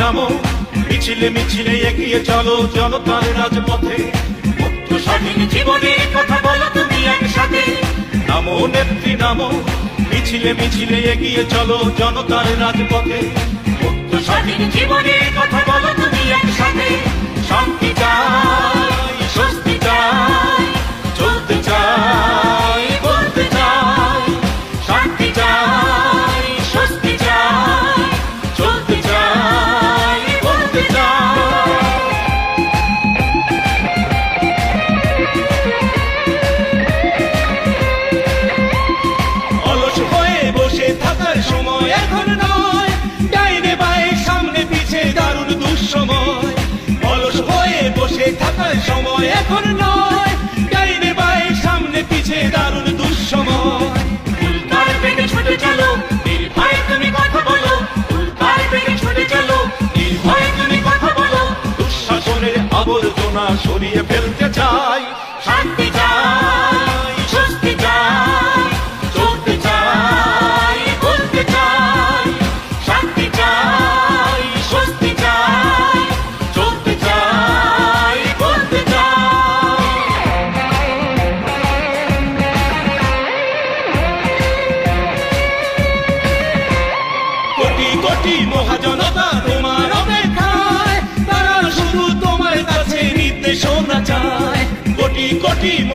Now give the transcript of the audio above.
নামো, মিছিলে মিছিলে এগিয়ে চলো জনতার রাজপথে। মুক্ত স্বাধীন জীবনের কথা বলো তুমি একসাথে। নামো নেত্রী নামো, মিছিলে মিছিলে এগিয়ে চলো জনতার রাজপথে। মুক্ত স্বাধীন জীবনের কথা বলো তুমি একসাথে। শান্তি চাই, স্বস্তি চাই, চলতে চাই, বলতে চাই। শান্তি চাই, স্বস্তি চাই, চলতে চাই, বলতে চাই। অলস হয়ে বসে থাকার সময় এখন নয়, ডাইনে বায়ে সামনে পিছে দারুণ দুঃসময়। অলস হয়ে বসে থাকার সময় এখন নয়, ডাইনে বায়ে সামনে পিছে দারুণ দুঃসময়। উল্কার বেগে ছুটে চলো, নির্ভয়ে তুমি কথা বলো। উল্কার বেগে ছুটে চলো, নির্ভয়ে তুমি কথা বলো। দুঃশাসনের আবর্জনা সরিয়ে ফেলতে চাই। শান্তি চাই, স্বস্তি চাই, চলতে চাই, বলতে চাই। শান্তি চাই, স্বস্তি চাই, চলতে চাই, বলতে চাই। কোটি কোটি মহাজনতা তোমার অপেক্ষায়, তারা শুধু তোমার কাছে নির্দেশনা চায়। কোটি কোটি